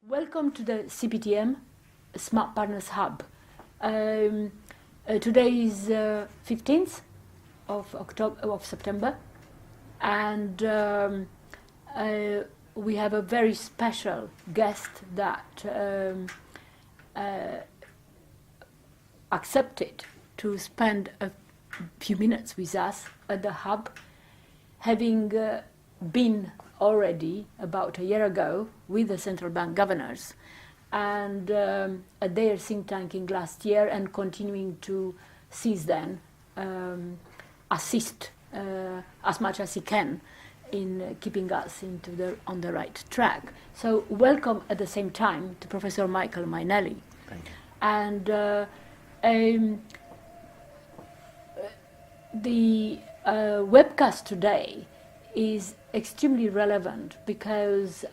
Welcome to the CPTM Smart Partners Hub. Today is 15th of September, and we have a very special guest that accepted to spend a few minutes with us at the hub, having been already about a year ago with the central bank governors and at their think tanking last year, and continuing to since then assist as much as he can in keeping us on the right track. So welcome at the same time to Professor Michael Mainelli. Thank you. And the webcast today is extremely relevant because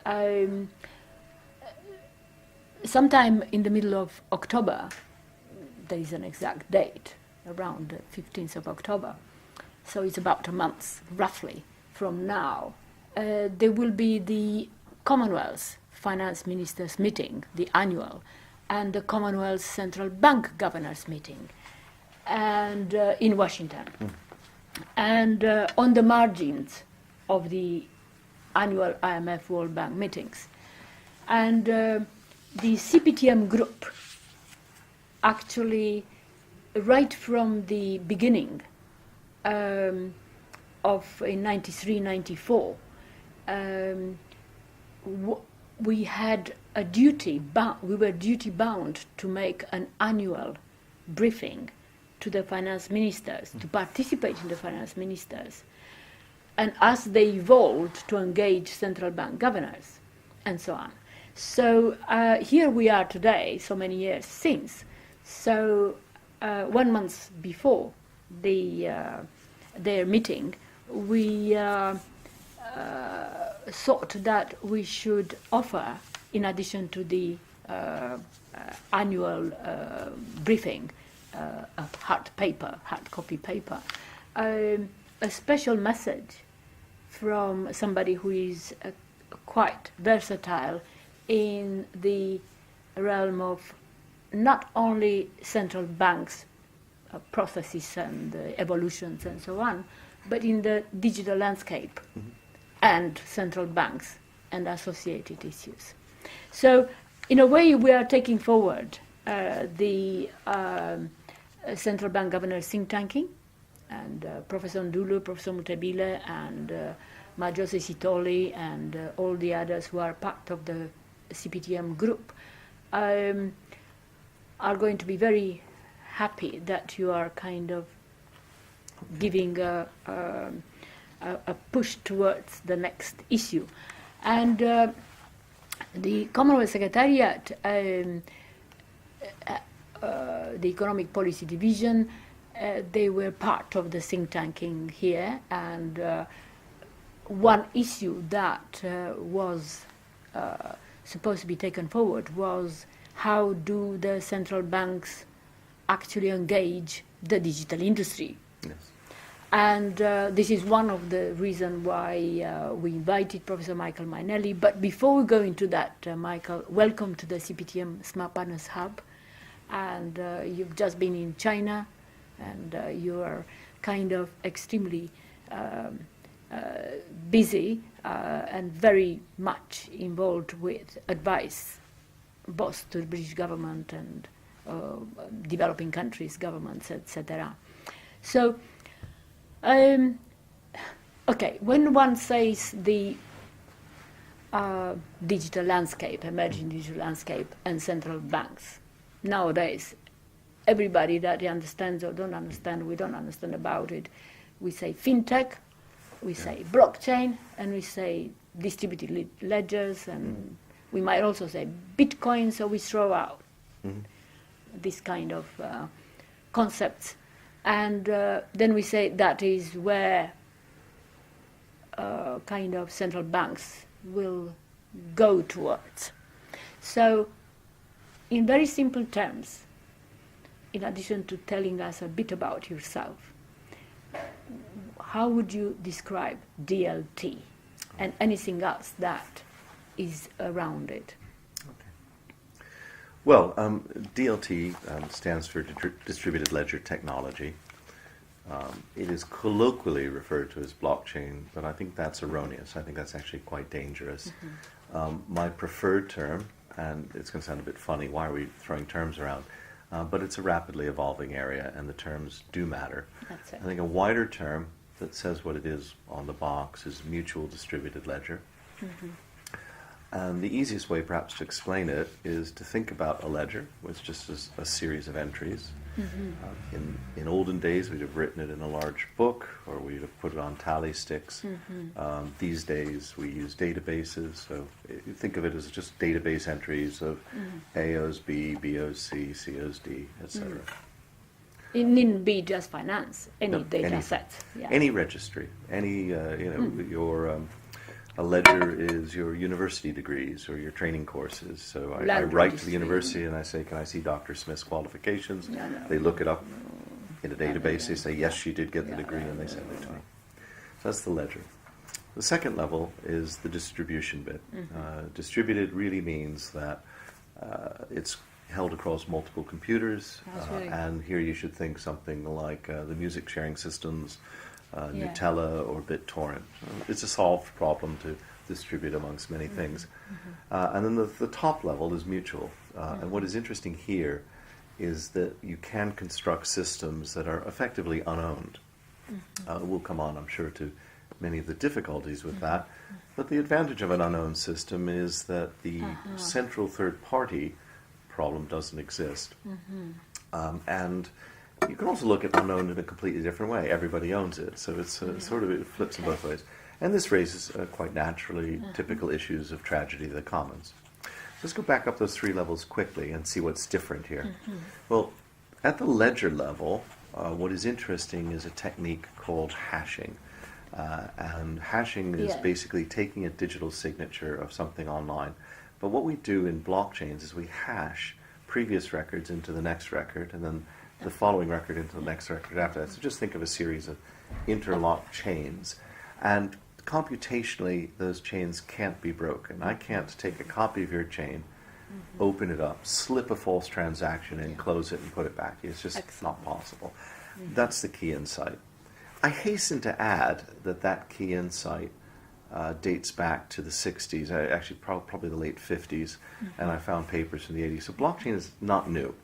sometime in the middle of October, there is an exact date, around the 15th of October, so it's about a month roughly from now, there will be the Commonwealth Finance Ministers meeting, the annual, and the Commonwealth Central Bank Governors meeting, and in Washington. And on the margins of the annual IMF World Bank meetings. And the CPTM group actually, right from the beginning in 93-94, we had a we were duty bound to make an annual briefing to the finance ministers, to participate in the finance ministers, and as they evolved to engage central bank governors, and so on. So here we are today, so many years since. So 1 month before their meeting, we thought that we should offer, in addition to the annual briefing, a hard copy paper, a special message from somebody who is quite versatile in the realm of not only central banks processes and evolutions and so on, but in the digital landscape and central banks and associated issues. So in a way we are taking forward the central bank governors think tanking, and Professor Ndulu, Professor Mutebile, and Majose Sitoli, and all the others who are part of the CPTM group are going to be very happy that you are kind of giving a push towards the next issue. And the Commonwealth Secretariat, the Economic Policy Division, they were part of the think tanking here, and one issue that was supposed to be taken forward was how do the central banks actually engage the digital industry. Yes. And this is one of the reasons why we invited Professor Michael Mainelli. But before we go into that, Michael, welcome to the CPTM Smart Partners Hub. And you've just been in China, and you are kind of extremely busy and very much involved with advice, both to the British government and developing countries, governments, etc. So, okay, when one says the digital landscape, emerging digital landscape, and central banks, nowadays, everybody that understands or don't understand, we don't understand about it. We say fintech, we say blockchain, and we say distributed ledgers, and we might also say Bitcoin, so we throw out this kind of concepts. And then we say that is where kind of central banks will go towards. So, in very simple terms, in addition to telling us a bit about yourself, how would you describe DLT and anything else that is around it? Okay. Well, DLT stands for Distributed Ledger Technology. It is colloquially referred to as blockchain, but I think that's erroneous. I think that's actually quite dangerous. My preferred term, and it's going to sound a bit funny, why are we throwing terms around? But it's a rapidly evolving area, and the terms do matter. That's it. I think a wider term that says what it is on the box is mutual distributed ledger. And the easiest way perhaps to explain it is to think about a ledger, which just is a series of entries. In olden days, we'd have written it in a large book, or we'd have put it on tally sticks. These days, we use databases, so you think of it as just database entries of AOs B, BOs C, COs D, etc. It needn't be just finance, any No, data anything. set. Yeah. Any registry, any your a ledger is your university degrees or your training courses. So I Land write to registry. the university and I say, can I see Dr. Smith's qualifications? No. They look it up in a database. They say, yes, she did get the degree, and they send it to me. So that's the ledger. The second level is the distribution bit. Distributed really means that it's held across multiple computers, That's really- and here you should think something like the music sharing systems, Yeah. Nutella or BitTorrent. It's a solved problem to distribute amongst many things. And then the top level is mutual. And what is interesting here is that you can construct systems that are effectively unowned. We'll come on, I'm sure, to many of the difficulties with that. But the advantage of an unowned system is that the central third party problem doesn't exist. And you can also look at unknown in a completely different way. Everybody owns it, so it's sort of, it flips in both ways. And this raises quite naturally typical issues of tragedy of the commons. Let's go back up those three levels quickly and see what's different here. Well, at the ledger level, what is interesting is a technique called hashing. And hashing is Yeah. basically taking a digital signature of something online. But what we do in blockchains is we hash previous records into the next record, and then the following record into the next record after that. So just think of a series of interlocked chains. And computationally, those chains can't be broken. I can't take a copy of your chain, open it up, slip a false transaction in, close it, and put it back. It's just not possible. That's the key insight. I hasten to add that key insight dates back to the 60s, actually probably the late 50s, and I found papers from the 80s. So blockchain is not new.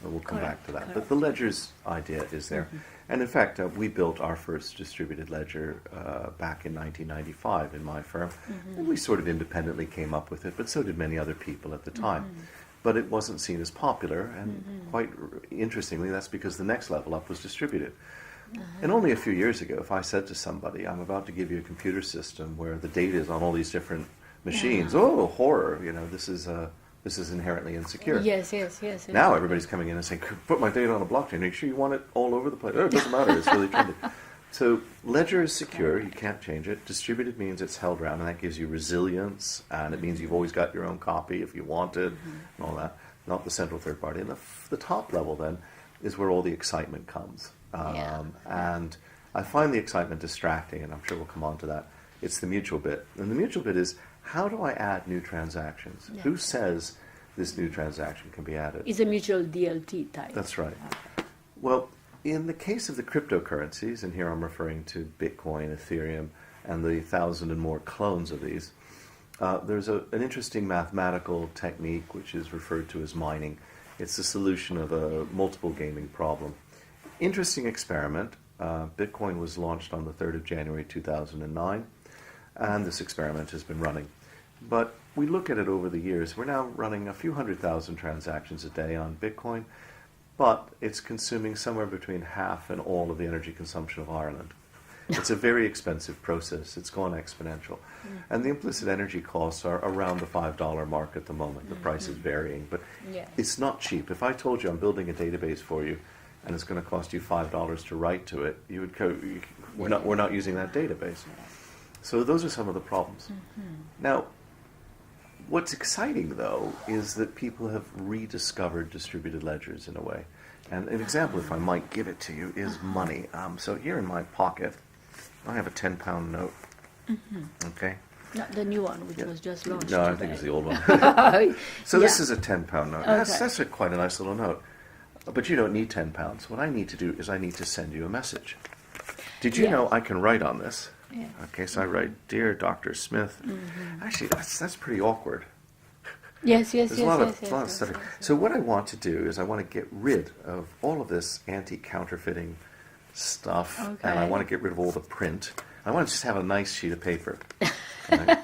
We'll come back to that. But the ledger's idea is there. And in fact, we built our first distributed ledger back in 1995 in my firm. And we sort of independently came up with it, but so did many other people at the time. But it wasn't seen as popular, and quite interestingly, that's because the next level up was distributed. And only a few years ago, if I said to somebody, I'm about to give you a computer system where the data is on all these different machines, oh, horror, this is inherently insecure. Yes. Now everybody's coming in and saying, put my data on a blockchain. Are you sure you want it all over the place? Oh, it doesn't matter. It's really trendy. So ledger is secure. You can't change it. Distributed means it's held around, and that gives you resilience, and it means you've always got your own copy if you want it, and all that, not the central third party. And the top level, then, is where all the excitement comes. And I find the excitement distracting, and I'm sure we'll come on to that. It's the mutual bit. And the mutual bit is, how do I add new transactions? Yeah. Who says this new transaction can be added? It's a mutual DLT type. That's right. Well, in the case of the cryptocurrencies, and here I'm referring to Bitcoin, Ethereum, and the 1,000 and more clones of these, there's an interesting mathematical technique which is referred to as mining. It's the solution of a multiple gaming problem. Interesting experiment. Bitcoin was launched on the 3rd of January 2009, and this experiment has been running. But we look at it over the years. We're now running a few 100,000 transactions a day on Bitcoin, but it's consuming somewhere between half and all of the energy consumption of Ireland. It's a very expensive process. It's gone exponential. And the implicit energy costs are around the $5 mark at the moment. The price is varying, but it's not cheap. If I told you I'm building a database for you, and it's going to cost you $5 to write to it, you would go, we're not using that database. So those are some of the problems. Now, what's exciting, though, is that people have rediscovered distributed ledgers in a way. And an example, if I might give it to you, is money. So here in my pocket, I have a £10 note. Okay? Not the new one, which Yeah. was just launched No, I today. think it's the old one. Yeah. So this is a £10 note. Okay. That's quite a nice little note. But you don't need £10. What I need to do is I need to send you a message. Did you Yes. know I can write on this? Yeah. Okay, so I write, Dear Dr. Smith. Actually, that's pretty awkward. Yes, There's a lot of stuff. yes. So what I want to do is I want to get rid of all of this anti-counterfeiting stuff, and I Okay. want to get rid of all the print. I want to just have a nice sheet of paper. Right?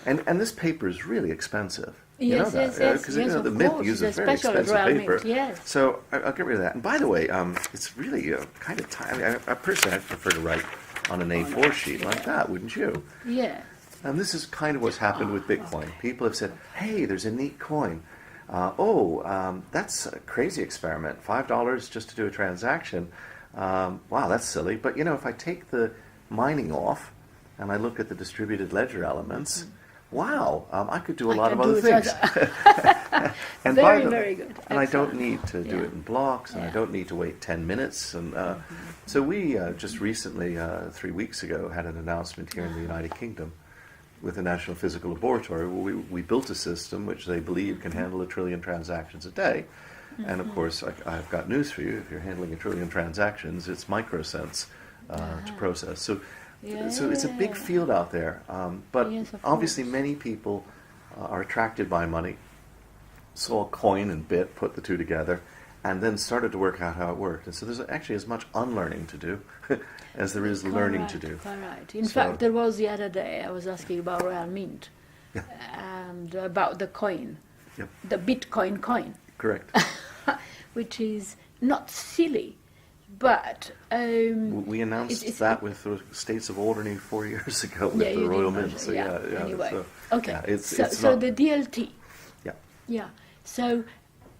And this paper is really expensive. You know Yes, that, yes, yes, because yes, the of Mint course. uses It's a very special expensive Royal paper. Mint, yes. So I'll get rid of that. And by the way, it's really kind of tiny. I personally, I prefer to write on an A4 sheet like that, wouldn't you? Yeah. And this is kind of what's happened with Bitcoin. People have said, hey, there's a neat coin. That's a crazy experiment. $5 just to do a transaction. Wow, that's silly. But, if I take the mining off and I look at the distributed ledger elements, wow, I could do a lot of can other do it things. And Very good. And I don't Excellent. need to do Yeah. it in blocks, and I Yeah. don't need to wait 10 minutes. And so we just recently, 3 weeks ago, had an announcement here in the United Kingdom with the National Physical Laboratory where we built a system which they believe can handle 1 trillion transactions a day. And of course, I've got news for you. If you're handling 1 trillion transactions, it's microcents to process. So it's a big field out there. But Yes, of obviously course. many people are attracted by money, saw a coin and bit, put the two together, and then started to work out how it worked. And so there's actually as much unlearning to do as there is learning to do. Correct. In So- fact, there was the other day, I was asking about Royal Mint Yeah. and about the coin, Yep, the Bitcoin coin, correct. which is not silly, but We announced it's- that with the States of Alderney 4 years ago with yeah, the you Royal did Mint. mention- So yeah, Anyway, so, okay. yeah, it's so not, the DLT, yeah. yeah. So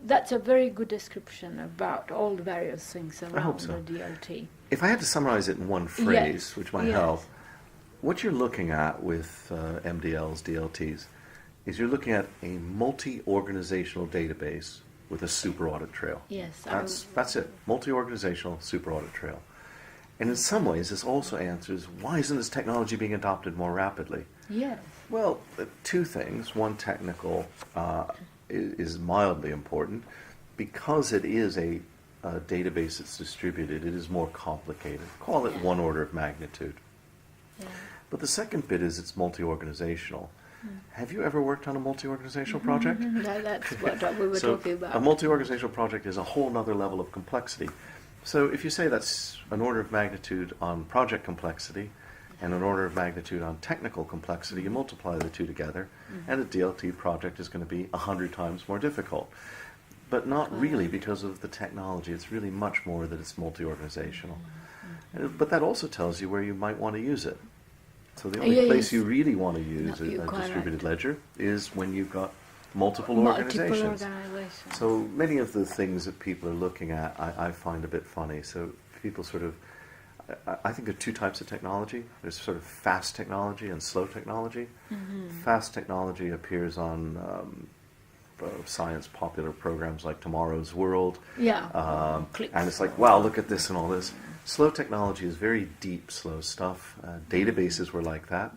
that's a very good description about all the various things around hope so. the DLT. If I had to summarize it in one phrase, which might Yes. help, what you're looking at with MDLs, DLTs, is you're looking at a multi-organizational database with a super audit trail. Yes, That's it. Multi-organizational super audit trail. And in some ways, this also answers why isn't this technology being adopted more rapidly? yes, Well, two things. One, technical is mildly important. Because it is a database that's distributed, it is more complicated. Call it Yeah. one order of magnitude. yeah. But the second bit is it's multi-organizational. Have you ever worked on a multi-organizational project? That's what we were So talking about. a multi-organizational project is a whole other level of complexity. So if you say that's an order of magnitude on project complexity and an order of magnitude on technical complexity, you multiply the two together, and a DLT project is going to be 100 times more difficult. But not really because of the technology. It's really much more that it's multi-organizational. But that also tells you where you might want to use it. So the only Yes. place you really want to use No, you're a quite distributed right. ledger is when you've got multiple Multiple organizations. organizations. So many of the things that people are looking at, I find a bit funny. So people sort of, I think there are two types of technology. There's sort of fast technology and slow technology. Fast technology appears on science popular programs like Tomorrow's World. Yeah. Clicks. And it's like, wow, look at this and all this. Slow technology is very deep, slow stuff. Databases were like that.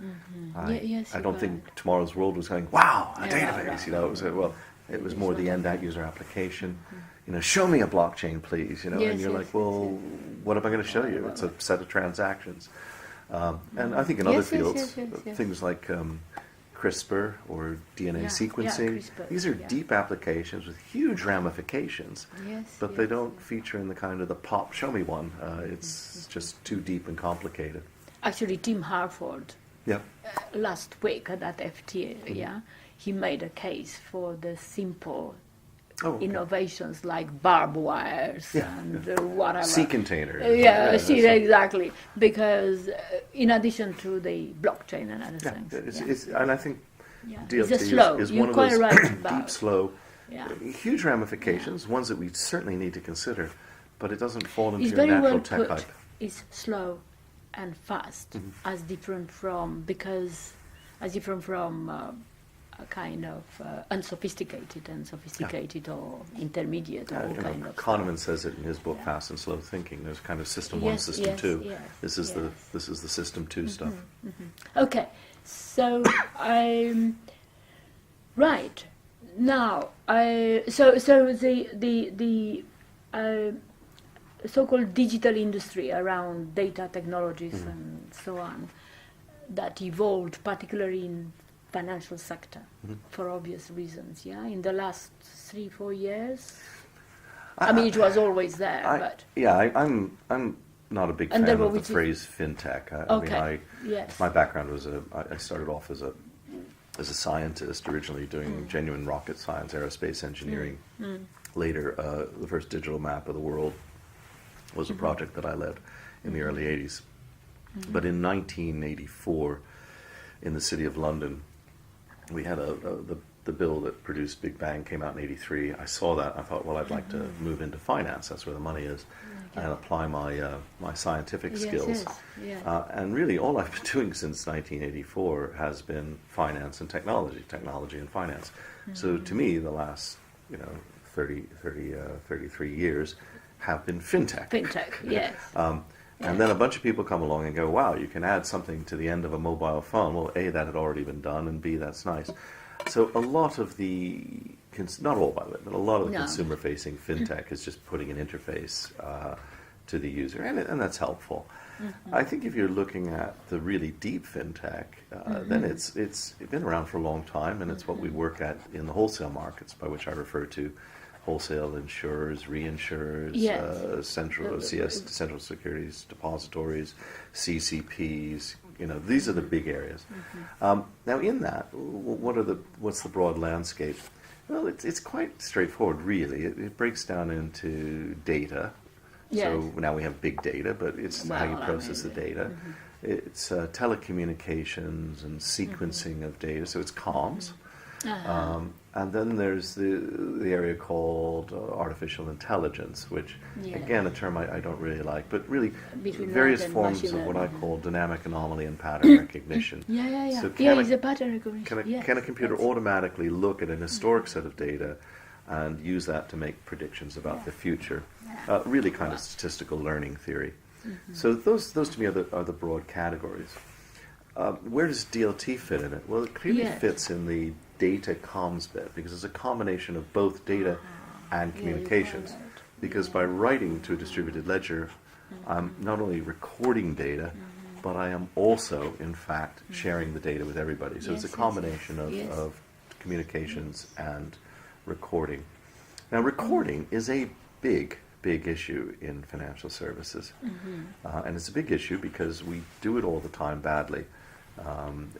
Yes, I you're don't right. think Tomorrow's World was going, wow, a Yeah, database. right. You know, it was more the end user application. Mm-hmm. Show me a blockchain, please. Yes, And you're yes, like, yes, well, what am I going to show you? It's a set of transactions. And I think in Yes, other yes, fields, yes. things like CRISPR or DNA Yeah, sequencing, CRISPR, these are yeah. deep applications with huge ramifications. Yes, But they yes, don't yes. feature in the kind of the pop show me one. It's just too deep and complicated. Actually, Tim Harford, Yep. last week at that FTA, Mm-hmm. he made a case for the simple Oh, okay. innovations like barbed wires Yeah, and yeah. whatever. C container. Exactly. Because in addition to the blockchain and other Yeah, things. and I think Yeah. DLT It's a slow. is You're one of quite those right about deep, slow, Yeah. huge ramifications, ones that we certainly need to consider, but it doesn't fall into It's your very natural well tech put. hype. It's slow and fast, Mm-hmm. as different from a kind of unsophisticated and sophisticated or intermediate or all kind of Kahneman says it in his book Fast and Slow Thinking. There's kind of system 1, system 2. Yes, This is the system 2 stuff. Okay, so right now, so the so-called digital industry around data technologies and so on that evolved, particularly in financial sector, for obvious reasons. Yeah, in the last 3-4 years. I mean, it was always there, but I'm not a big fan of the phrase fintech. My background was I started off as a scientist, originally doing genuine rocket science, aerospace engineering. Later, the first digital map of the world was a project that I led in the early 80s. But in 1984, in the city of London, we had the bill that produced Big Bang came out in 83. I saw that. I thought, well, I'd like to move into finance. That's where the money is, and apply my scientific skills. And really, all I've been doing since 1984 has been finance and technology and finance. So to me, the last 33 years have been fintech. Yes. And then a bunch of people come along and go, wow, you can add something to the end of a mobile phone. Well, A, that had already been done, and B, that's nice. So a lot of not all by the way, but a lot of the consumer-facing fintech is just putting an interface to the user, and that's helpful. I think if you're looking at the really deep fintech, then it's been around for a long time, and it's what we work at in the wholesale markets, by which I refer to wholesale insurers, reinsurers, central securities depositories, CCPs. These are the big areas. Now, in that, what's the broad landscape? Well, it's quite straightforward, really. It breaks down into data. So now we have big data, but it's how you process the data. It's telecommunications and sequencing of data. So it's comms. And then there's the area called artificial intelligence, which, again, a term I don't really like, but really various forms of what I call dynamic anomaly and pattern recognition. So it's a pattern recognition. Can a computer automatically look at an historic set of data and use that to make predictions about the future? Really kind of statistical learning theory. So those to me are the broad categories. Where does DLT fit in it? Well, it clearly fits in the data comms bit, because it's a combination of both data and communications. Because by writing to a distributed ledger, I'm not only recording data, but I am also, in fact, sharing the data with everybody. So it's a combination of communications and recording. Now, recording is a big issue in financial services. And it's a big issue because we do it all the time badly.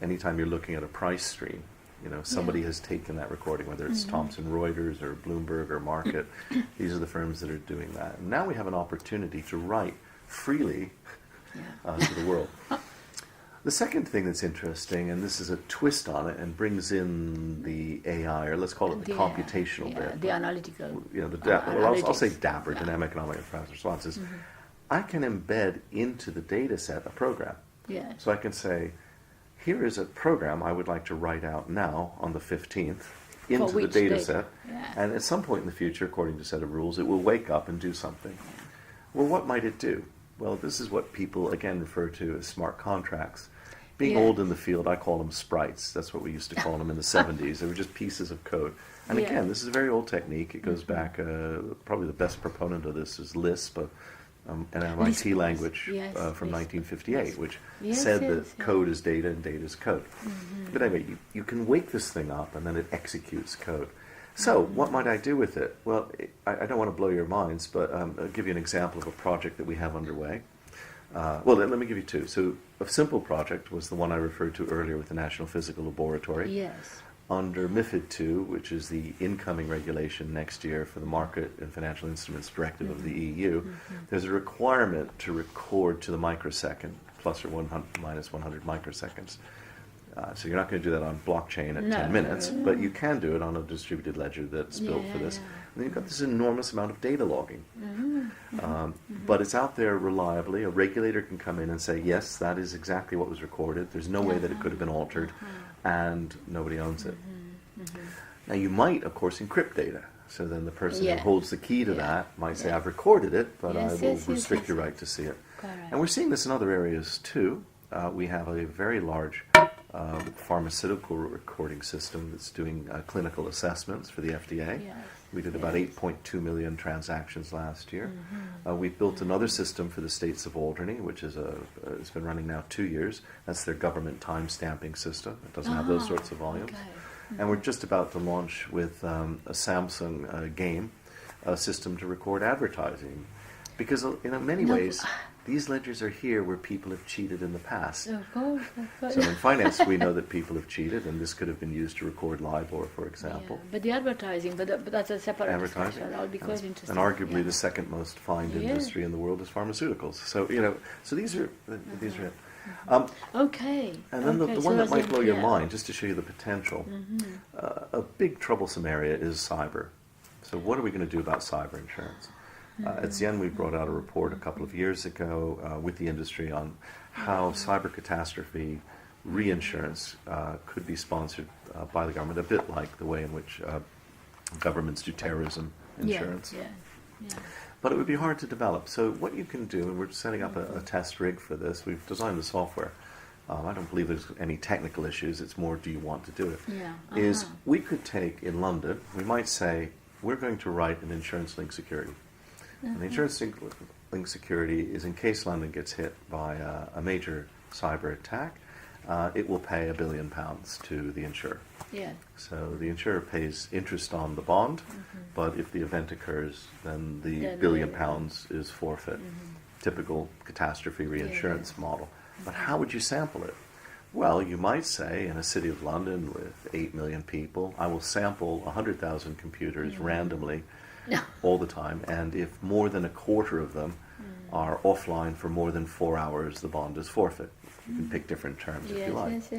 Anytime you're looking at a price stream, somebody has taken that recording, whether it's Thomson Reuters or Bloomberg or Market. These are the firms that are doing that. And now we have an opportunity to write freely to the world. The second thing that's interesting, and this is a twist on it and brings in the AI, or let's call it the computational bit. The analytical. I'll say DAPR, Dynamic Economic and Fast Responses. I can embed into the data set a program. So I can say, here is a program I would like to write out now on the 15th into the data set. And at some point in the future, according to a set of rules, it will wake up and do something. Well, what might it do? Well, this is what people, again, refer to as smart contracts. Being old in the field, I call them sprites. That's what we used to call them in the 70s. They were just pieces of code. And again, this is a very old technique. It goes back, probably the best proponent of this is Lisp, an MIT language from 1958, which said that code is data and data is code. But anyway, you can wake this thing up and then it executes code. So what might I do with it? Well, I don't want to blow your minds, but I'll give you an example of a project that we have underway. Well, let me give you two. So a simple project was the one I referred to earlier with the National Physical Laboratory. Under MiFID II, which is the incoming regulation next year for the Market and Financial Instruments Directive of the EU, there's a requirement to record to the microsecond, plus or minus 100 microseconds. So you're not going to do that on blockchain at 10 minutes, but you can do it on a distributed ledger that's built for this. And then you've got this enormous amount of data logging. But it's out there reliably. A regulator can come in and say, yes, that is exactly what was recorded. There's no way that it could have been altered, and nobody owns it. Now you might, of course, encrypt data. So then the person Yeah. who holds the key to Yeah. that might say, Yeah. I've recorded it, but Yes, I will yes, yes, restrict yes, your yes. right to see it. Correct. And we're seeing this in other areas too. We have a very large pharmaceutical recording system that's doing clinical assessments for the FDA. Yes, We did about yes. 8.2 million transactions last year. Mm-hmm. We've built another system for the states of Alderney, which is it's been running now 2 years. That's their government time stamping system. It doesn't have those sorts of volumes. Okay. And we're just about to launch with a Samsung game a system to record advertising. Because in many No. ways, these ledgers are here where people have cheated in the past. Of course, of course. So in finance, we know that people have cheated, and this could have been used to record LIBOR, for example. Yeah, but the advertising, but that's a separate Advertising. discussion. That'll be quite interesting. And arguably yeah. the second most fined Yeah. industry in the world is pharmaceuticals. So, so these are it. Okay. And then okay, the so one that that's might it, blow your yeah. mind, just to show you the potential, a big troublesome area is cyber. So what are we going to do about cyber insurance? At Zien, we brought out a report a couple of years ago with the industry on how cyber catastrophe reinsurance could be sponsored by the government, a bit like the way in which governments do terrorism insurance. Yeah, yeah. But it would be hard to develop. So what you can do, and we're setting up a test rig for this, we've designed the software. I don't believe there's any technical issues, it's more do you want to do it. Yeah, Is we could take in London, we might say, we're going to write an insurance-linked security. And the insurance-linked security is in case London gets hit by a major cyber attack, it will pay £1 billion to the insurer. Yeah. So the insurer pays interest on the bond, but if the event occurs, then the Then £1 billion the- is forfeit. Typical catastrophe reinsurance model. But how would you sample it? Well, you might say in a city of London with 8 million people, I will sample 100,000 computers randomly all the time, and if more than a quarter of them are offline for more than 4 hours, the bond is forfeit. You can pick different terms if Yes, you like. yes.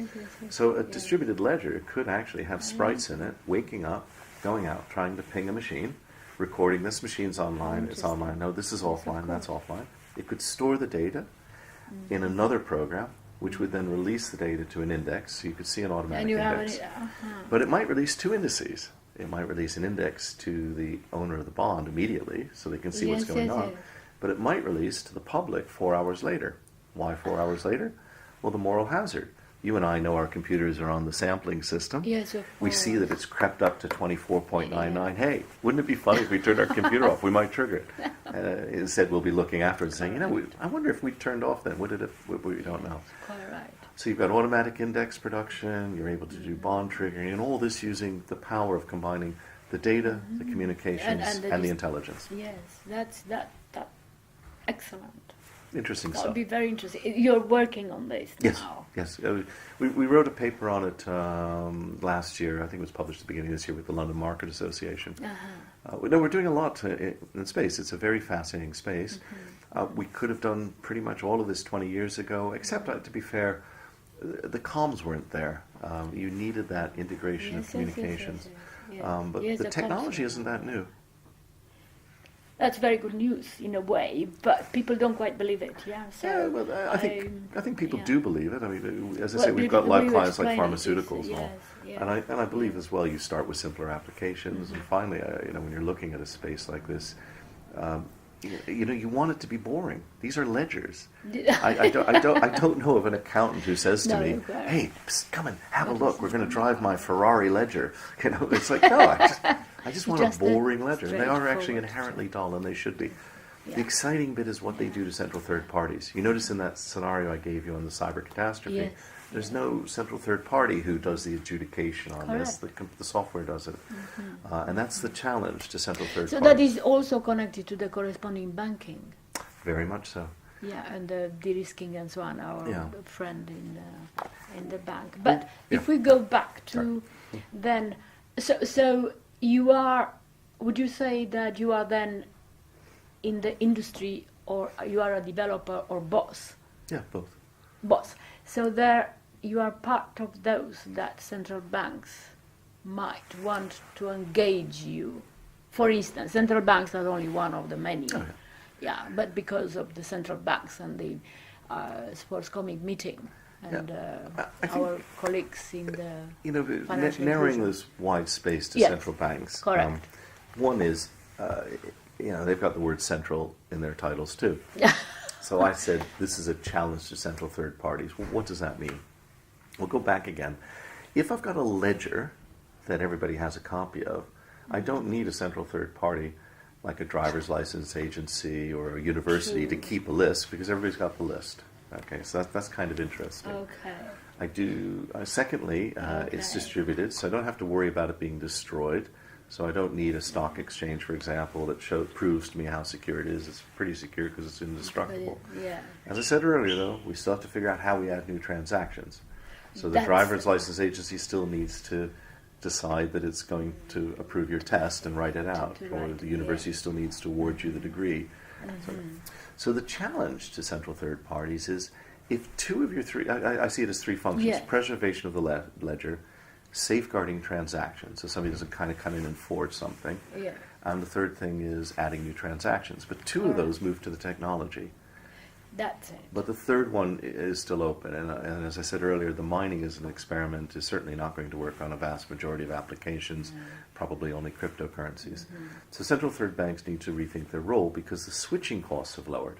So a Yeah. distributed ledger could actually have sprites in it, waking up, going out, trying to ping a machine, recording this machine's online, it's Interesting. online, no, this is Yes, of offline, that's course. offline. It could store the data in another program, which would then release the data to an index, so you could see an automatic And you have index. it. But it might release two indices. It might release an index to the owner of the bond immediately, so they can see what's Yes, going yes, on. yes. But it might release to the public 4 hours later. Why 4 hours later? Well, the moral hazard. You and I know our computers are on the sampling system. Yes, of We see course. that it's crept up to 24.99. Hey, wouldn't it be funny if we turned our computer off? We might trigger it. Instead, we'll be looking afterwards and saying, I wonder if we turned off then. What did it? We don't know. Quite right. So you've got automatic index production. You're able to do bond triggering, and all this using the power of combining the data, the communications, and the intelligence. Yes, that's excellent. Interesting That would stuff. be very interesting. You're working on this Yes, now. yes. We wrote a paper on it last year. I think it was published at the beginning of this year with the London Market Association. No, we're doing a lot in space. It's a very fascinating space. We could have done pretty much all of this 20 years ago, except, to be fair, the comms weren't there. You needed that integration of communications. But Yes, the of technology course. isn't that new. That's very good news in a way, but people don't quite believe it. Yeah. So Yeah, well, I think people yeah. do believe it. I mean, as I Well, say, we've you- got live you clients like explain it, yes, pharmaceuticals and all. yes, yes. And I believe as well you start with simpler applications, and finally, when you're looking at a space like this, you want it to be boring. These are ledgers. I don't know of an accountant who says to No, me, okay. "Hey, psst, come and have a look. We're going to drive my Ferrari ledger." It's like, no, I just want Just a a boring ledger. They are actually straightforward inherently dull, and they should be. Yeah. The exciting bit is what they do to central third parties. You notice in that scenario I gave you on the cyber catastrophe, Yes. there's no central third party who does the adjudication on this. The software does it. And that's the challenge to central third So parties. that is also connected to the corresponding banking. Very much so. Yeah, and the de-risking and so on, our Yeah. friend in the bank. But Yeah. if we go back to then, so you are, would you say that you are then in the industry, or you are a developer or boss? Yeah, both. Boss. So there you are part of those that central banks might want to engage you. For instance, central banks are only one of the many. Oh, yeah. Yeah, but because of the central banks and the sports comic meeting, and I think, our colleagues in the financial narrowing inclusion. this wide space to Yes, central banks. correct. One is, they've got the word central in their titles too. So I said, this is a challenge to central third parties. Well, what does that mean? We'll go back again. If I've got a ledger that everybody has a copy of, I don't need a central third party like a driver's license agency or a university to keep a list, because everybody's got the list. Okay, so that's kind of interesting. Okay. I do. Secondly, it's distributed, so I don't have to worry about it being destroyed. So I don't need a stock exchange, for example, that proves to me how secure it is. It's pretty secure because it's indestructible. Yeah. As I said earlier, though, we still have to figure out how we add new transactions. So the That's- driver's license agency still needs to decide that it's going to approve your test and write it out, or write, the university still needs to award you the degree. So the challenge to central third parties is if two of your three, I see it as three functions: Yeah. preservation of the ledger, safeguarding transactions, so somebody doesn't kind of come in and forge something, Yeah. and the third thing is adding new transactions. But two of those move to the technology. That's it. But the third one is still open, and as I said earlier, the mining as an experiment is certainly not going to work on a vast majority of applications, probably only cryptocurrencies. So central third banks need to rethink their role because the switching costs have lowered.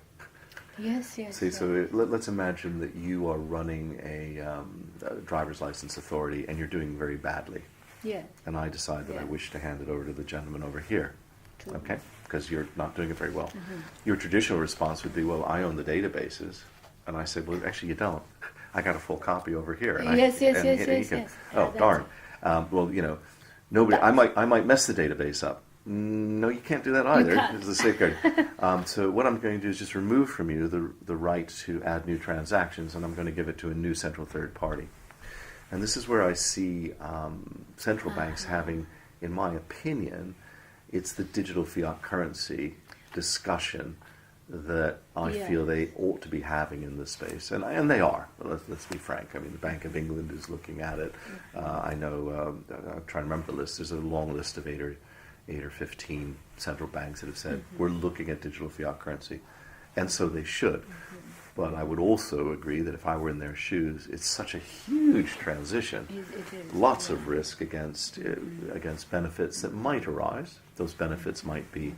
Yes. See, so let's imagine that you are running a driver's license authority and you're doing very badly, Yeah. and I decide that I wish to hand it over to the gentleman over here. True. Okay, because you're not doing it very well. Your traditional response would be, well, I own the databases. And I said, well, actually, you don't. I got a full copy over here. And Yes. you Yes. can- Yes. Oh, darn. Well, nobody. I might mess the database up. No, you can't do that either. can't. It's a safeguard. So what I'm going to do is just remove from you the right to add new transactions, and I'm going to give it to a new central third party. And this is where I see central banks having, in my opinion, it's the digital fiat currency discussion that I feel they ought to be having in this space, and they are. Let's be frank. I mean, the Bank of England is looking at it. I know. I'm trying to remember the list. There's a long list of 8 or 15 central banks that have said we're looking at digital fiat currency, and so they should. But I would also agree that if I were in their shoes, it's such a huge transition. It is. Lots of risk against benefits that might arise. Those benefits might be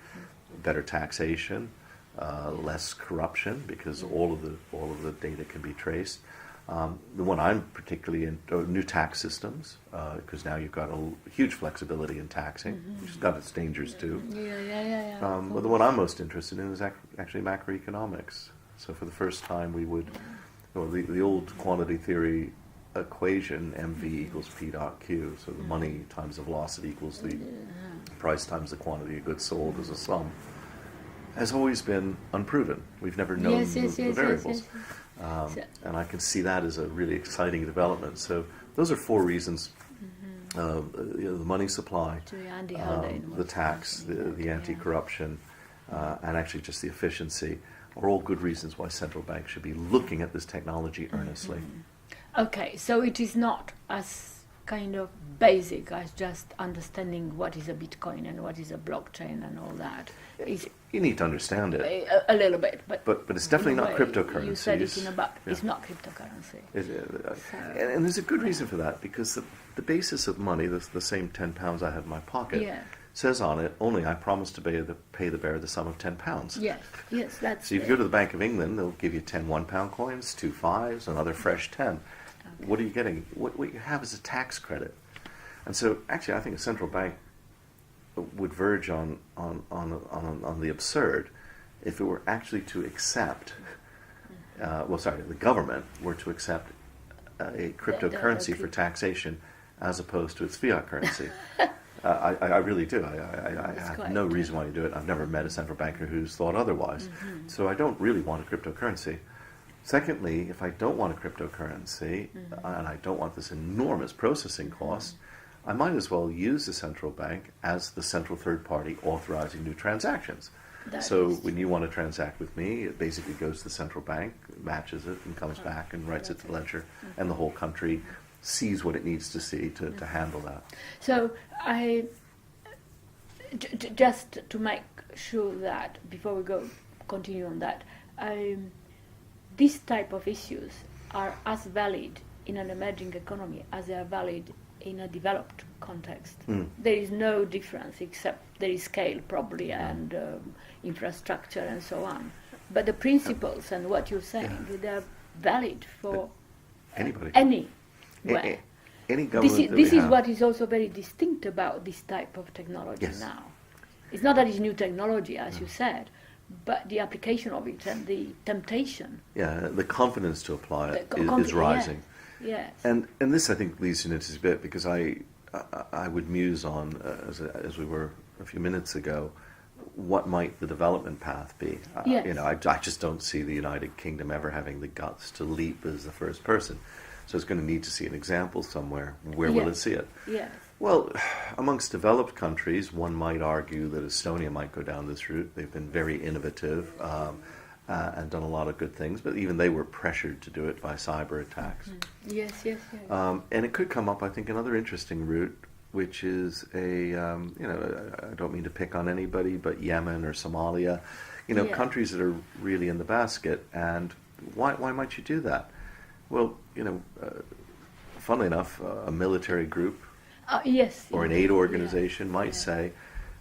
better taxation, less corruption, because all of the data can be traced. The one I'm particularly in, new tax systems, because now you've got a huge flexibility in taxing, which has got its dangers too. Yeah. But the one I'm most interested in is actually macroeconomics. So for the first time, we would, the old quantity theory equation, MV equals P dot Q, so the money times the velocity equals the price times the quantity of goods sold as a sum, has always been unproven. We've never known the variables. And I can see that as a really exciting development. So those are 4 reasons. The money supply, the tax, the anti-corruption, and actually just the efficiency are all good reasons why central banks should be looking at this technology earnestly. Okay, so it is not as kind of basic as just understanding what is a Bitcoin and what is a blockchain and all that. You need to understand it. A little bit, but it's definitely in a not way, cryptocurrencies. You said it in about. It's not cryptocurrency. And there's a good reason for that, because the basis of money, the same £10 I have in my pocket, says on it, only I promise to pay the bearer the sum of £10. Yes, that's. So if you go to the Bank of England, they'll give you 10 £1 coins, 2 5s, another fresh 10. Okay. What are you getting? What you have is a tax credit. And so actually I think a central bank would verge on the absurd if it were actually to accept, the government were to accept a cryptocurrency for taxation as opposed to its fiat currency. I really do. I have no reason why you do it. I've never met a central banker who's thought otherwise. So I don't really want a cryptocurrency. Secondly, if I don't want a cryptocurrency and I don't want this enormous processing cost, I might as well use the central bank as the central third party authorizing new transactions. So when you want to transact with me, it basically goes to the central bank, matches it, and comes back and writes it to the ledger, and the whole country sees what it needs to see to handle that. So just to make sure that before we continue on that, this type of issues are as valid in an emerging economy as they are valid in a developed context. There is no difference except there is scale probably and infrastructure and so on. But the principles and what you're saying, they're valid for anybody. Anywhere. Any government This is what is also very distinct about this type of technology now. It's not that it's new technology, as you said, but the application of it and the temptation. Yeah, the confidence to apply it is rising. Yes. And this, I think, leads into this bit, because I would muse on, as we were a few minutes ago, what might the development path be? Yes. I just don't see the United Kingdom ever having the guts to leap as the first person. So it's going to need to see an example somewhere. Where will it see it? Yes. Well, amongst developed countries, one might argue that Estonia might go down this route. They've been very innovative and done a lot of good things, but even they were pressured to do it by cyber attacks. Yes. And it could come up, I think, another interesting route, which is I don't mean to pick on anybody, but Yemen or Somalia, countries that are really in the basket. And why might you do that? Well, funnily enough, a military group or an aid organization might say,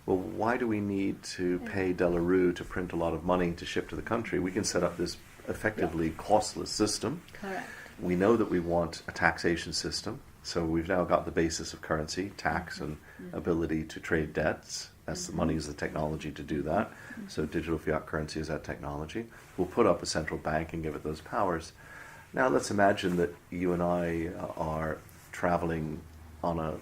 well, why do we need to pay Delarue to print a lot of money to ship to the country? We can set up this effectively costless system. Correct. We know that we want a taxation system, so we've now got the basis of currency, tax, and ability to trade debts. That's the money is the technology to do that. So digital fiat currency is that technology. We'll put up a central bank and give it those powers. Now let's imagine that you and I are traveling on a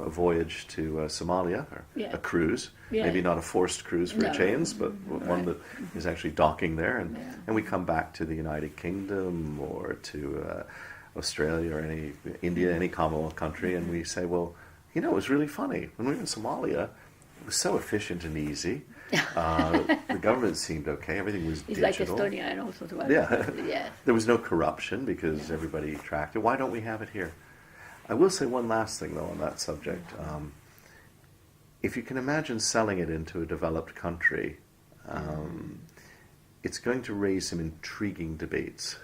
voyage to Somalia, or a cruise, maybe not a forced cruise for a change, but one that is actually docking there, and we come back to the United Kingdom or to Australia or India, any Commonwealth country, and we say, well, it was really funny. When we were in Somalia, it was so efficient and easy. The government seemed okay. Everything was digital. It's like Estonia and also to Yeah. There was no corruption because everybody tracked it. Why don't we have it here? I will say one last thing, though, on that subject. If you can imagine selling it into a developed country, it's going to raise some intriguing debates.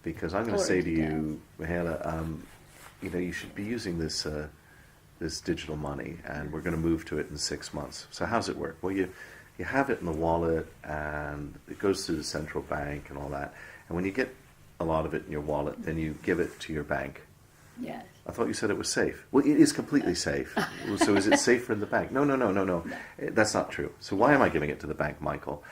Because I'm going to say to you, Mihaela, you should be using this digital money, and we're going to move to it in 6 months. So how's it work? Well, you have it in the wallet, and it goes through the central bank and all that. And when you get a lot of it in your wallet, then you give it to your bank. Yes. I thought you said it was safe. Well, it is completely safe. So is it safer in the bank? No. That's not true. So why am I giving it to the bank, Michael?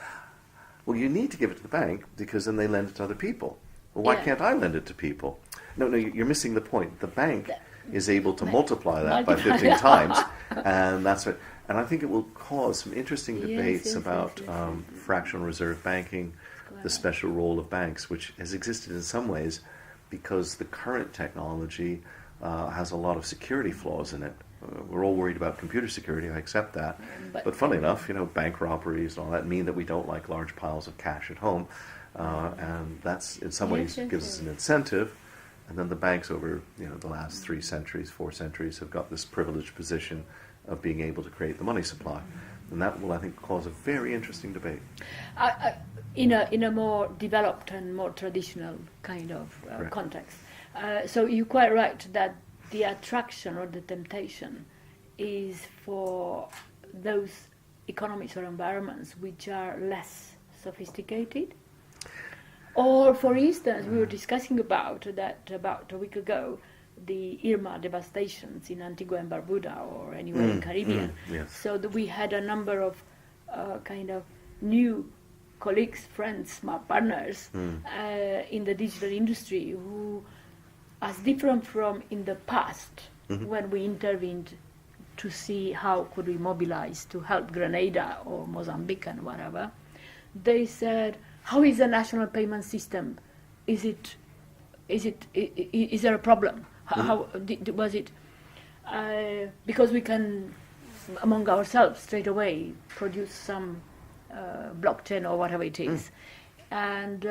Well, you need to give it to the bank because then they lend it to other people. Well, why can't I lend it to people? No, you're missing the point. The bank is able to multiply that by 15 times, and that's it. And I think it will cause some interesting debates about fractional reserve banking, the special role of banks, which has existed in some ways because the current technology has a lot of security flaws in it. We're all worried about computer security, I accept that. But funnily enough, bank robberies and all that mean that we don't like large piles of cash at home. And that's, in some ways, gives us an incentive. And then the banks over the last 3 centuries, 4 centuries, have got this privileged position of being able to create the money supply. And that will, I think, cause a very interesting debate. In a more developed and more traditional kind of context. So you're quite right that the attraction or the temptation is for those economies or environments which are less sophisticated. Or, for instance, we were discussing about a week ago, the Irma devastations in Antigua and Barbuda or anywhere in Caribbean. Yes. So that we had a number of kind of new colleagues, friends, partners in the digital industry who, as different from in the past when we intervened to see how could we mobilize to help Grenada or Mozambique and whatever, they said, how is the national payment system? Is there a problem? How was it? Because we can, among ourselves, straight away produce some blockchain or whatever it is. And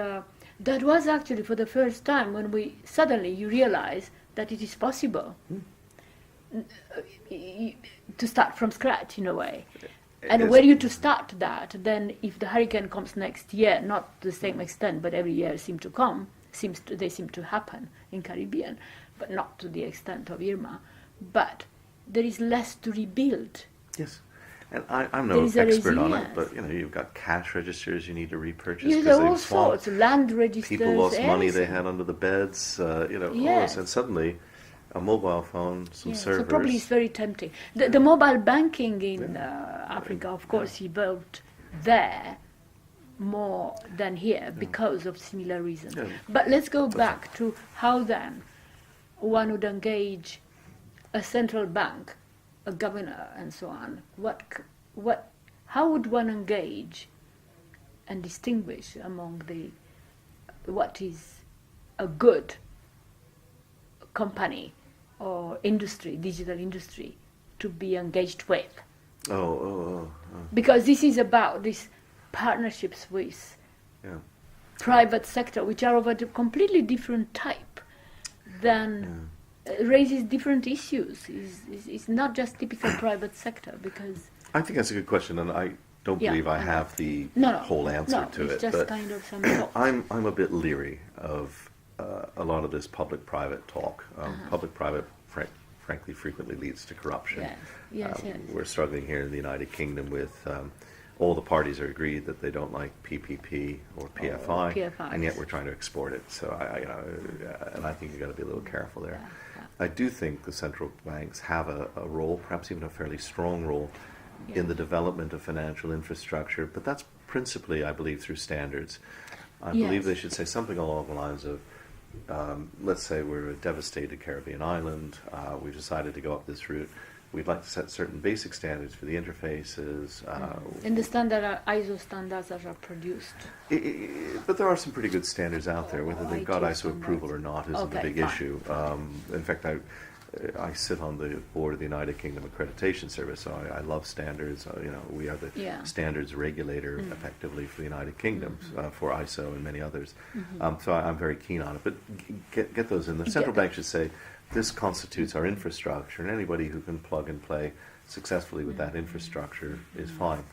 that was actually for the first time when you realize that it is possible to start from scratch in a way. And were you to start that, then if the hurricane comes next year, not to the same extent, but every year seem to come, they seem to happen in Caribbean, but not to the extent of Irma. But there is less to rebuild. Yes. And I'm no There is a expert on it, resilience. but you've got cash registers you need to repurchase Yes, because there are all they've swamped. sorts, land registers. People lost money they everything. had under the beds, all Yes. this, and suddenly a mobile phone, some Yeah, servers. so probably it's very tempting. The mobile banking in Africa, of course, evolved there more than here because of similar reasons. Yeah. But let's go back to how then one would engage a central bank, a governor, and so on. How would one engage and distinguish among what is a good company or industry, digital industry, to be engaged with? Because this is about these partnerships with Yeah. private sector, which are of a completely different type, than raises different issues. It's not just typical private sector, because I think that's a good question, and I don't Yeah, believe I I know. have the No, whole answer no, to it's it. just But kind of some thoughts. I'm a bit leery of a lot of this public-private talk. Public-private, frankly, frequently leads to corruption. Yes, yes. We're struggling here in the United Kingdom with all the parties are agreed that they don't like PPP or PFI, PFIs. and yet we're trying to export it. So and I think you've got to be a little careful there. I do think the central banks have a role, perhaps even a fairly strong role, in the development of financial infrastructure, but that's principally, I believe, through standards. I believe they should say something along the lines of, let's say we're a devastated Caribbean island, we've decided to go up this route, we'd like to set certain basic standards for the interfaces. And the standard ISO standards that are produced. But there are some pretty good standards out there. Whether they've got ISO ISO approval or not isn't the Okay, big fine. issue. In fact, I sit on the board of the United Kingdom Accreditation Service, so I love standards. We are the standards regulator effectively for the United Kingdom, for ISO and many others. So I'm very keen on it. But get those in. The central bank should say, this constitutes our infrastructure, and anybody who can plug and play successfully with that infrastructure is fine.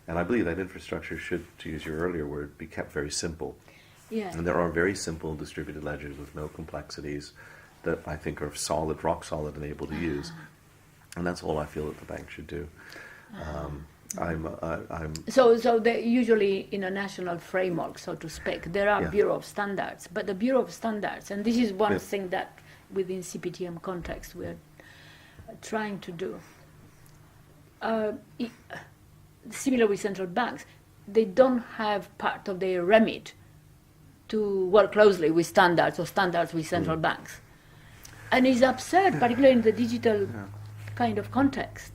And I believe that infrastructure should, to use your earlier word, be kept very simple. Yeah. And there are very simple distributed ledgers with no complexities that I think are solid, rock solid, and able to use. And that's all I feel that the bank should do. So they usually in a national framework, so to speak, there are Yeah. Bureau of Standards, but the Bureau of Standards, and this is one Yeah. thing that within CPTM context we're trying to do. Similar with central banks, they don't have part of their remit to work closely with standards or standards with central banks. And it's absurd, particularly in the digital kind of context.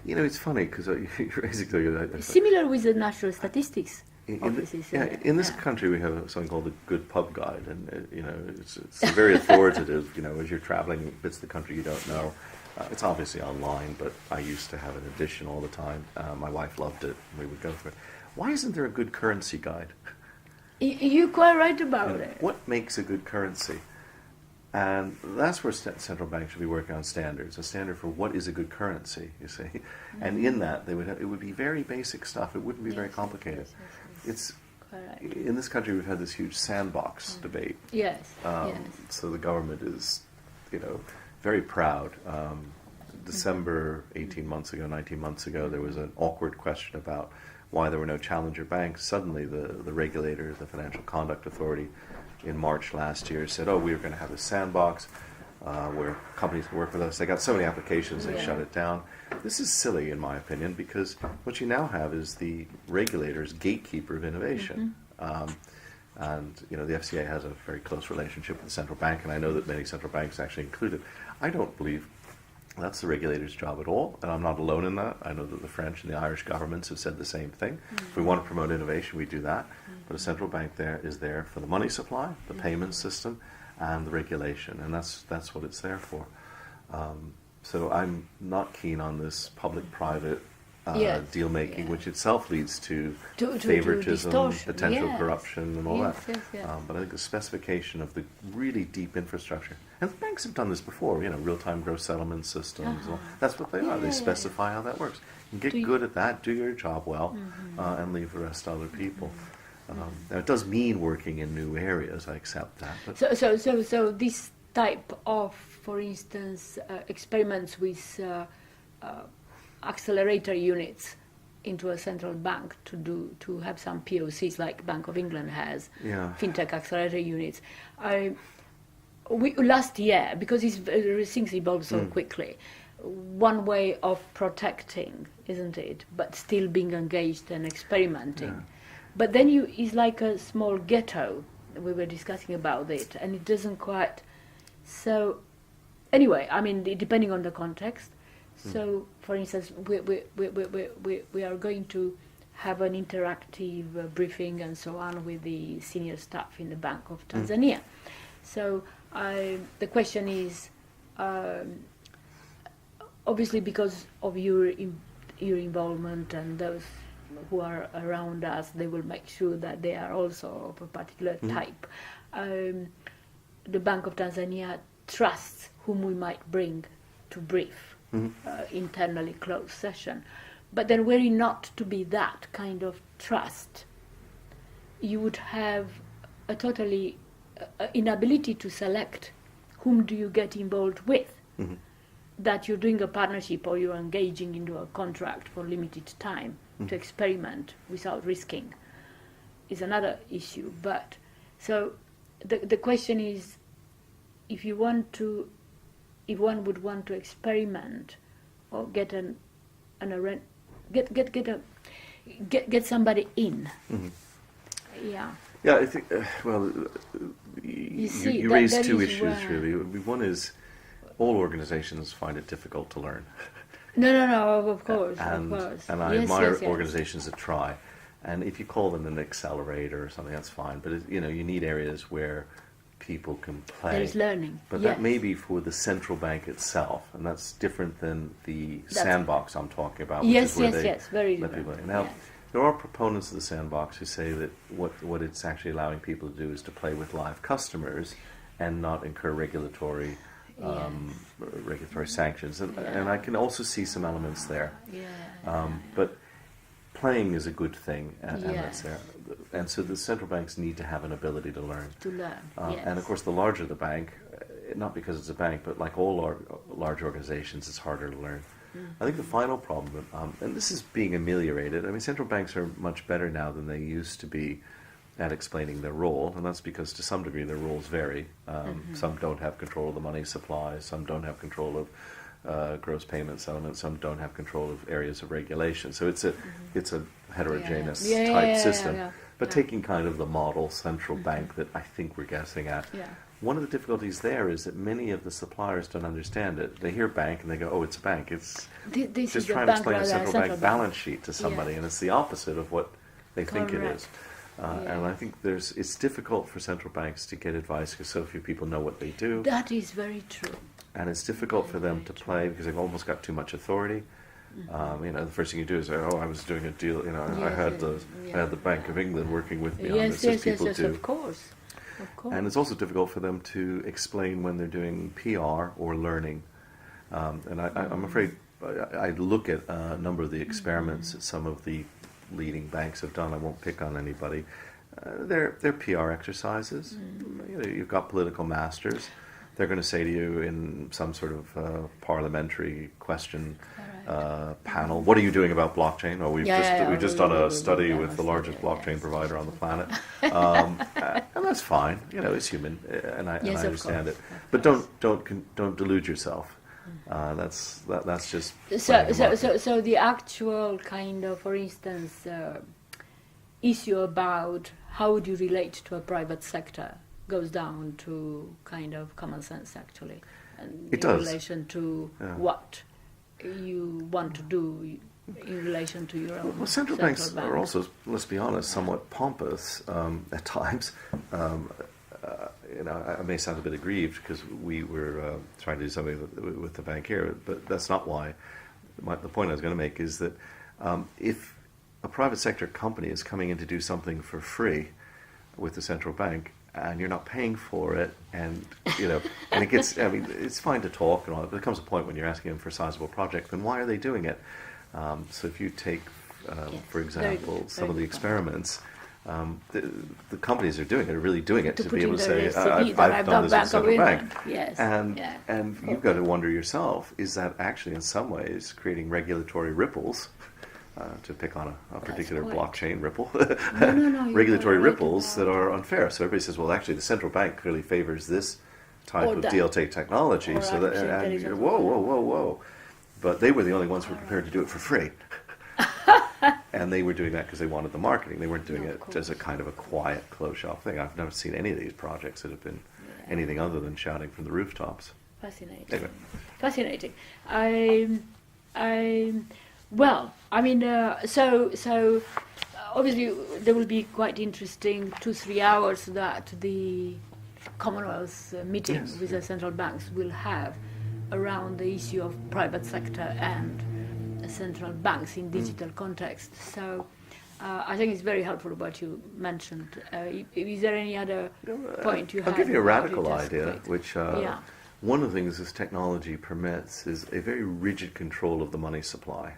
It's funny because basically Similar with the national statistics in offices. in this country we have something called the Good Pub Guide, and it's very authoritative. As you're traveling bits of the country you don't know, it's obviously online, but I used to have an edition all the time. My wife loved it, and we would go through it. Why isn't there a good currency guide? You're quite right about it. What makes a good currency? And that's where central banks should be working on standards, a standard for what is a good currency, you see. And in that, it would be very basic stuff. It wouldn't be very complicated. It's Correct. in this country we've had this huge sandbox debate. Yes, yes. So the government is, very proud. December 19 months ago, there was an awkward question about why there were no challenger banks. Suddenly the regulator, the Financial Conduct Authority, in March last year said, we were going to have a sandbox where companies can work with us. They got so many applications, they shut it down. This is silly, in my opinion, because what you now have is the regulator's gatekeeper of innovation. And the FCA has a very close relationship with the central bank, and I know that many central banks actually include it. I don't believe that's the regulator's job at all, and I'm not alone in that. I know that the French and the Irish governments have said the same thing. If we want to promote innovation, we do that. But a central bank is there for the money supply, the payment system, and the regulation, and that's what it's there for. So I'm not keen on this public-private deal making, which itself leads to favoritism, distortion. potential corruption, and all that. Yes. But I think the specification of the really deep infrastructure, and the banks have done this before, real-time gross settlement systems. That's what they are. They specify how that works. And get good at that, do your job well, and leave the rest to other people. Now, it does mean working in new areas, I accept that. But So this type of, for instance, experiments with accelerator units into a central bank to have some POCs like Bank of England has, yeah. fintech accelerator units. Last year, because things evolve so quickly, one way of protecting, isn't it? But still being engaged and experimenting. Yeah. But then it's like a small ghetto. We were discussing about it, and it doesn't quite. So, anyway, I mean, depending on the context. So, for instance, we are going to have an interactive briefing and so on with the senior staff in the Bank of Tanzania. So, the question is, obviously, because of your involvement and those who are around us, they will make sure that they are also of a particular type. The Bank of Tanzania trusts whom we might bring to brief. Internally closed session. But then were it not to be that kind of trust, you would have a totally inability to select whom do you get involved with. That you're doing a partnership or you're engaging into a contract for limited time to experiment without risking is another issue. But so the question is, if one would want to experiment or get get somebody in. Yeah. Yeah, I think. You raised two issues really. One is all organizations find it difficult to learn. No, of course, and I admire organizations that try. And if you call them an accelerator or something, that's fine. But you need areas where people can play. There's learning. But that may be for the central bank itself, and that's different than the sandbox I'm talking about. Which is where they very let people in. Now, there are proponents of the sandbox who say that what it's actually allowing people to do is to play with live customers and not incur regulatory sanctions. And I can also see some elements there. But playing is a good thing, and that's there. And so the central banks need to have an ability to learn. And of course, the larger the bank, not because it's a bank, but like all large organizations, it's harder to learn. I think the final problem, and this is being ameliorated, I mean, central banks are much better now than they used to be at explaining their role, and that's because to some degree their roles vary. Some don't have control of the money supply, some don't have control of gross payment settlement, some don't have control of areas of regulation. So it's a heterogeneous type system. But taking kind of the model central bank that I think we're guessing at, one of the difficulties there is that many of the suppliers don't understand it. They hear bank and they go, oh, it's a bank. It's just trying to explain a central bank balance sheet to somebody, and it's the opposite of what they think it is. And I think it's difficult for central banks to get advice because so few people know what they do. That is very true. And it's difficult for them to play because they've almost got too much authority. The first thing you do is, I was doing a deal. I had the Bank of England working with me on this, as people do. Of course. And it's also difficult for them to explain when they're doing PR or learning. And I'm afraid I look at a number of the experiments that some of the leading banks have done. I won't pick on anybody. They're PR exercises. You've got political masters. They're going to say to you in some sort of parliamentary question panel, what are you doing about blockchain? Or we've just done a study with the largest blockchain provider on the planet. And that's fine. It's human, and I understand it. But don't delude yourself. That's just so the actual kind of, for instance, issue about how would you relate to a private sector goes down to kind of common sense, actually, and in relation to what you want to do in relation to your own. Well, central banks are also, let's be honest, somewhat pompous at times. I may sound a bit aggrieved because we were trying to do something with the bank here, but that's not why. The point I was going to make is that if a private sector company is coming in to do something for free with the central bank, and you're not paying for it, and and it gets. I mean, it's fine to talk and all that, but there comes a point when you're asking them for a sizable project. Then why are they doing it? So if you take, for example, some of the experiments, the companies are doing it, are really doing it To to put be in able to the say, CV that I've done this with Bank of central bank. England. Yes. And, yeah. and you've got to wonder yourself, is that actually in some ways creating regulatory ripples, to pick on a particular quite- blockchain ripple, No, you're regulatory right ripples that about are it. unfair. So everybody says, well, actually the central bank clearly favors this type Or of that. DLT technology. Or So that, artificial and intelligence. whoa. But they were the only ones who were prepared to do it for free. And they were doing that because they wanted the marketing. They weren't doing No, of it course. as a kind of a quiet, closed shop thing. I've never seen any of these projects that have been anything other than shouting from the rooftops. Fascinating. Anyway. Fascinating. Well, I mean, so obviously there will be quite interesting 2-3 hours that the Commonwealth meeting Yes, with yeah. the central banks will have around the issue of private sector and central banks in digital context. So I think it's very helpful what you mentioned. Is there any other point you have? I'll give you a about radical it? Just idea, quick. which Yeah. one of the things this technology permits is a very rigid control of the money supply.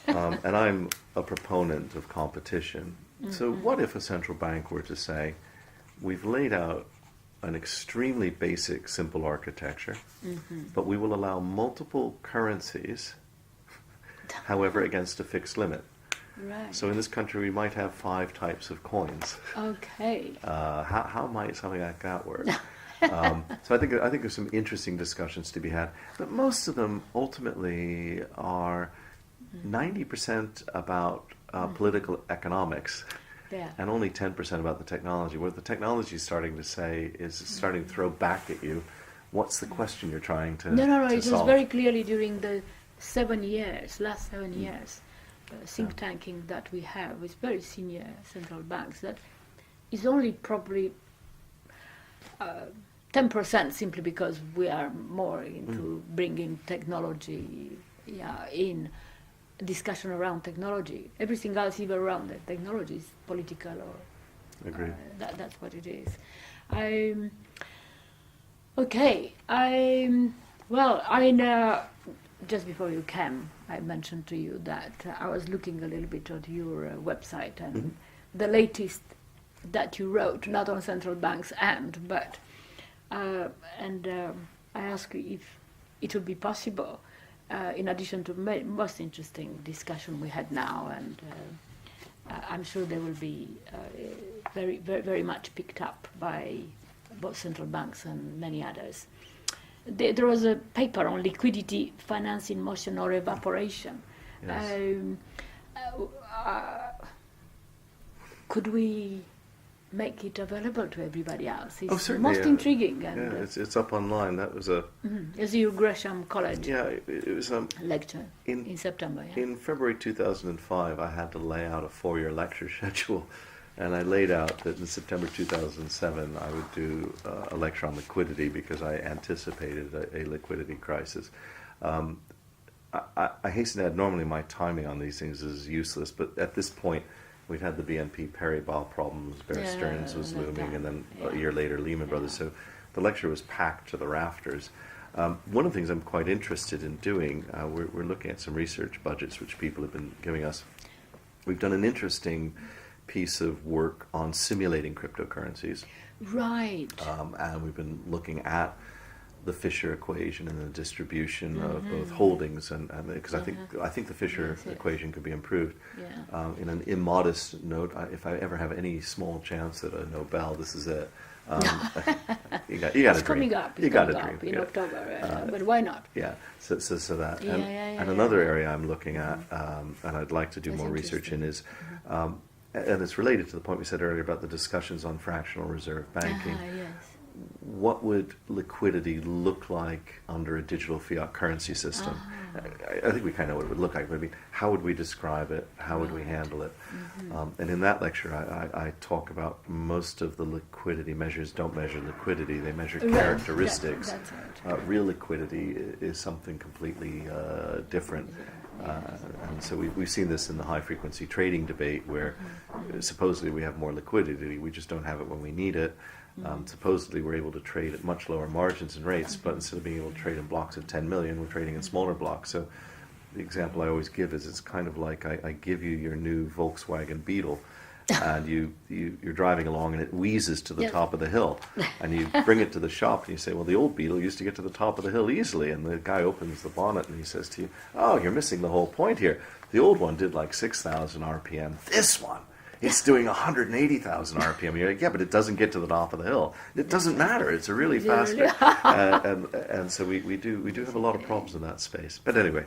And I'm a proponent of competition. So what if a central bank were to say, we've laid out an extremely basic, simple architecture, but we will allow multiple currencies, however, against a fixed limit. Right. So in this country, we might have 5 types of coins. Okay. How might something like that work? So I think there's some interesting discussions to be had, but most of them ultimately are 90% about political economics. Yeah. And only 10% about the technology. What the technology is starting to say is it's starting to throw back at you, what's the question you're trying to No. to It was solve? very clearly during the last 7 years, think Yeah. tanking that we have with very senior central banks that is only probably 10% simply because we are more into bringing technology in discussion around technology. Everything else, even around the technology, is political or Agreed. that's what it is. Okay. Well, I mean, just before you came, I mentioned to you that I was looking a little bit at your website and the latest that you wrote, not on central banks but I asked you if it would be possible, in addition to most interesting discussion we had now, and I'm sure they will be very, very, very much picked up by both central banks and many others. There was a paper on liquidity, finance in motion or evaporation. Yes. Could we make it available to everybody else? It's certainly, most intriguing. And Yeah, it's up online. That was a as your Gresham College it was lecture in- in September. Yeah. in February 2005. I had to lay out a 4-year lecture schedule, and I laid out that in September 2007 I would do a lecture on liquidity because I anticipated a liquidity crisis. I hasten to add, normally my timing on these things is useless, but at this point we'd had the BNP Paribas problems, Bear Stearns was looming, and then a year later Lehman Brothers. So the lecture was packed to the rafters. One of the things I'm quite interested in doing, we're looking at some research budgets which people have been giving us. We've done an interesting piece of work on simulating cryptocurrencies, Right. and we've been looking at the Fisher equation and the distribution of both holdings, and because I think the Fisher Yes. equation could be improved. Yeah. In an immodest note, if I ever have any small chance at a Nobel, this is it. You got to It's dream. coming up. You It's got to coming up dream. in yeah. October, but why not? Yeah, so that. Yeah, And, yeah, and yeah, another yeah. area I'm looking at, and I'd like to do That's more research in, is, interesting. and it's related to the point we said earlier about the discussions on fractional reserve banking. Yes. What would liquidity look like under a digital fiat currency system? I think we kind of know what it would look like, but I mean, how would we describe it? How would we handle it? And in that lecture, I talk about most of the liquidity measures don't measure liquidity, they measure Right. characteristics. That's right. Real liquidity is something completely different. And so we've seen this in the high-frequency trading debate where supposedly we have more liquidity, we just don't have it when we need it. Supposedly we're able to trade at much lower margins and rates, but instead of being able to trade in blocks of 10 million, we're trading in smaller blocks. So the example I always give is it's kind of like I give you your new Volkswagen Beetle, and you're driving along and it wheezes to the Yes. top of the hill, and you bring it to the shop and you say, well, the old Beetle used to get to the top of the hill easily, and the guy opens the bonnet and he says to you, oh, you're missing the whole point here. The old one did like 6,000 RPM. This one, it's doing 180,000 RPM. You're like, yeah, but it doesn't get to the top of the hill. It doesn't matter. It's a really fast thing. And so we do have a lot of problems in that space. But anyway,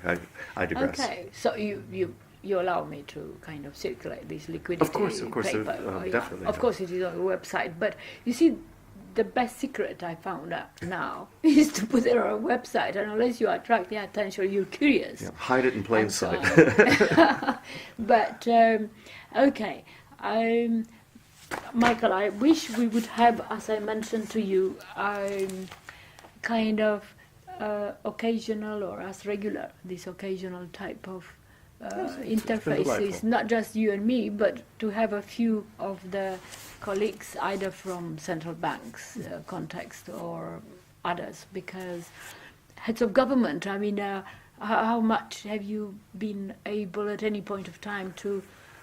I digress. Okay, so you allow me to kind of circulate this liquidity Of course, paper. definitely. Of course, it is on the website. But you see, the best secret I found out now is to put it on a website. And unless you attract the attention, you're curious. Yeah, hide it in plain And so sight. But okay, Michael, I wish we would have, as I mentioned to you, kind of occasional or as regular, this occasional type of It's been interfaces, delightful. not just you and me, but to have a few of the colleagues either from central banks context or others, because heads of government, I mean, how much have you been able at any point of time to,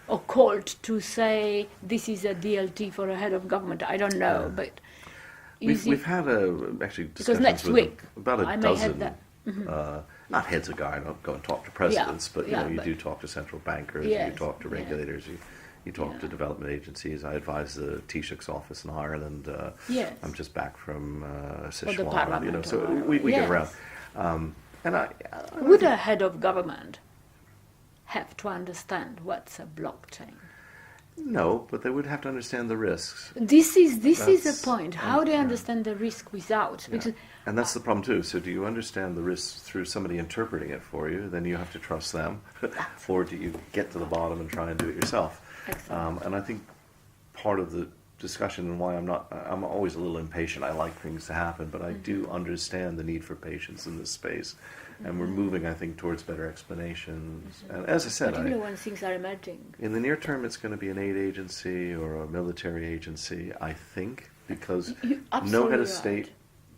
or called to say this is a DLT for a head of government? I don't know, but We've had actually because discussions next with week about a I may dozen, have that. not heads of government, I don't go and talk to presidents, but you yeah, know, you but- do talk to central bankers, Yes, you talk to yeah. regulators, you talk to Yeah. development agencies. I advise the Taoiseach's office in Ireland. Yes. I'm just back from Or the Sichuan, Parliament you know, or so whatever. we get Yes. around. And I Would a head of government have to understand what's a blockchain? no, but they would have to understand the risks. This is That's- the point. How do you yeah. understand the risk without? Yeah. Because And that's the problem too. So do you understand the risks through somebody interpreting it for you? Then you have to trust them. Or do you get to the bottom and try and do it yourself? Excellent. And I think part of the discussion and why I'm always a little impatient. I like things to happen, but I do understand the need for patience in this space. And we're moving, I think, towards better explanations. And as I said, particularly when things are emerging. in the near term, it's going to be an aid agency or a military agency, I think, because You're no absolutely head of right. state,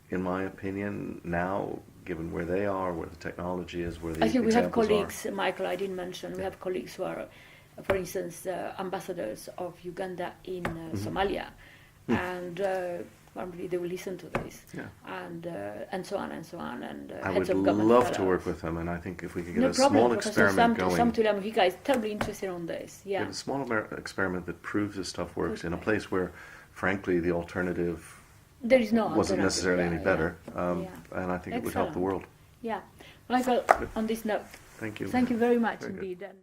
in my opinion, now, given where they are, where the technology is, where the I think we have examples colleagues, Michael, I didn't mention, we have colleagues who are, for instance, ambassadors of Uganda in Somalia, and probably they will listen to this, Yeah. and so on and so on, and I heads would of government. love to fellows. work with them, and I think if we could get No a problem, small Professor experiment Sam going, Tulamujika is terribly interested on this. Yeah, get a small experiment that proves this stuff works in a place where, frankly, the alternative there is no wasn't alternative. necessarily Yeah, any yeah. better, Yeah. and I think it would help the Excellent. world. Yeah, Michael. On this note, Thank you. thank you very much Very good. indeed. And